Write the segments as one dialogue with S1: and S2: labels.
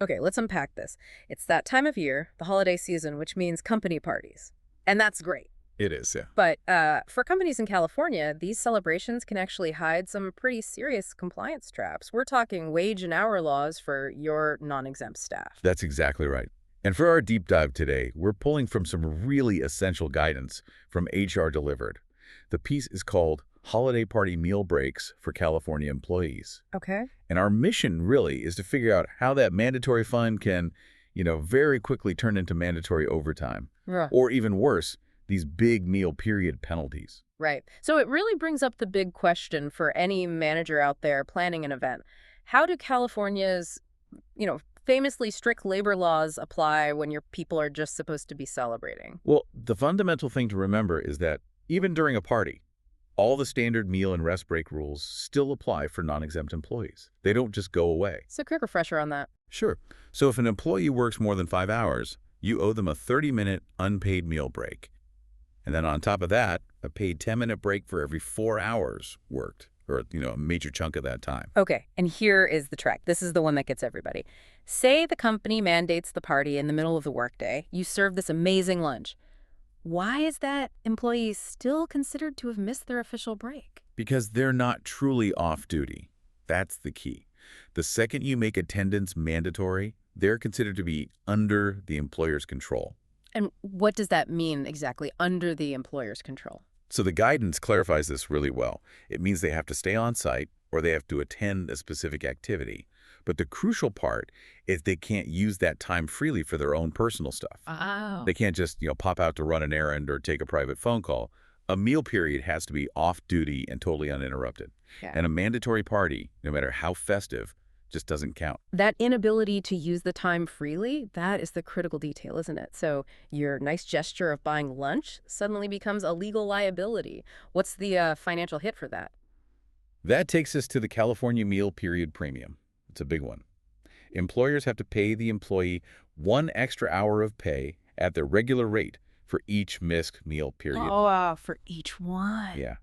S1: Okay, let's unpack this. It's that time of year, the holiday season, which means company parties. And that's great.
S2: It is, yeah.
S1: But for companies in California, these celebrations can actually hide some pretty serious compliance traps. We're talking wage and hour laws for your non-exempt staff.
S2: That's exactly right. And for our deep dive today, we're pulling from some really essential guidance from HRDelivered. The piece is called Holiday Party Meal Breaks for California Employees.
S1: Okay.
S2: And our mission really is to figure out how that mandatory fund can, very quickly turn into mandatory overtime.
S1: Yeah.
S2: Or even worse, these big meal period penalties.
S1: Right. So it really brings up the big question for any manager out there planning an event. How do California's, famously strict labor laws apply when your people are just supposed to be celebrating?
S2: Well, the fundamental thing to remember is that even during a party, all the standard meal and rest break rules still apply for non-exempt employees. They don't just go away.
S1: So quick refresher on that.
S2: Sure. So if an employee works more than 5 hours, you owe them a 30-minute unpaid meal break. And then on top of that, a paid 10-minute break for every 4 hours worked, or, a major chunk of that time.
S1: Okay, and here is the trick. This is the one that gets everybody. Say the company mandates the party in the middle of the workday. You serve this amazing lunch. Why is that employee still considered to have missed their official break?
S2: Because they're not truly off duty. That's the key. The second you make attendance mandatory, they're considered to be under the employer's control.
S1: And what does that mean exactly, under the employer's control?
S2: So the guidance clarifies this really well. It means they have to stay on site or they have to attend a specific activity. But the crucial part is they can't use that time freely for their own personal stuff.
S1: Oh.
S2: They can't just, pop out to run an errand or take a private phone call. A meal period has to be off-duty and totally uninterrupted.
S1: Yeah.
S2: And a mandatory party, no matter how festive, just doesn't count.
S1: That inability to use the time freely, that is the critical detail, isn't it? So your nice gesture of buying lunch suddenly becomes a legal liability. What's the financial hit for that?
S2: That takes us to the California meal period premium. It's a big one. Employers have to pay the employee 1 extra hour of pay at their regular rate for each missed meal period.
S1: Oh, for each one.
S2: Yeah.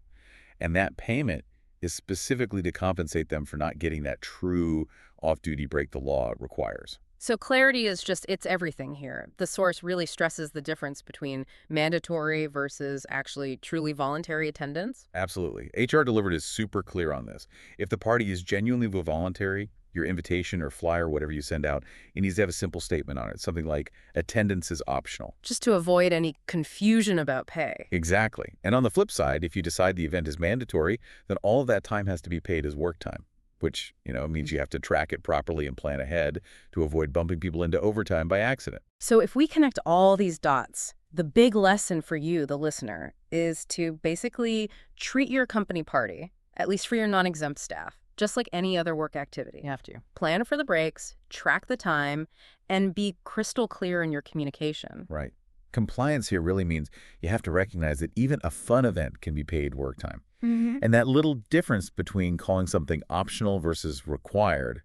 S2: And that payment is specifically to compensate them for not getting that true off-duty break the law requires.
S1: So clarity is just, it's everything here. The source really stresses the difference between mandatory versus actually truly voluntary attendance.
S2: Absolutely. HRDelivered is super clear on this. If the party is genuinely voluntary, your invitation or flyer, whatever you send out, it needs to have a simple statement on it, something like attendance is optional.
S1: Just to avoid any confusion about pay.
S2: Exactly. And on the flip side, if you decide the event is mandatory, then all of that time has to be paid as work time, which, means you have to track it properly and plan ahead to avoid bumping people into overtime by accident.
S1: So if we connect all these dots, the big lesson for you, the listener, is to basically treat your company party, at least for your non-exempt staff, just like any other work activity.
S3: You have to.
S1: Plan for the breaks, track the time, and be crystal clear in your communication.
S2: Right. Compliance here really means you have to recognize that even a fun event can be paid work time. And that little difference between calling something optional versus required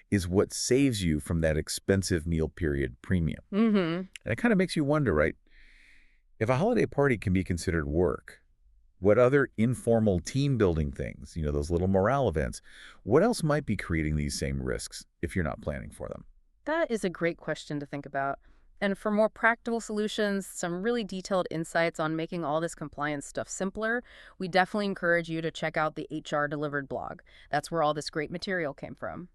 S2: is what saves you from that expensive meal period premium. And it kind of makes you wonder, right? If a holiday party can be considered work, what other informal team-building things, those little morale events, what else might be creating these same risks if you're not planning for them?
S1: That is a great question to think about. And for more practical solutions, some really detailed insights on making all this compliance stuff simpler, we definitely encourage you to check out the HRDelivered blog. That's where all this great material came from.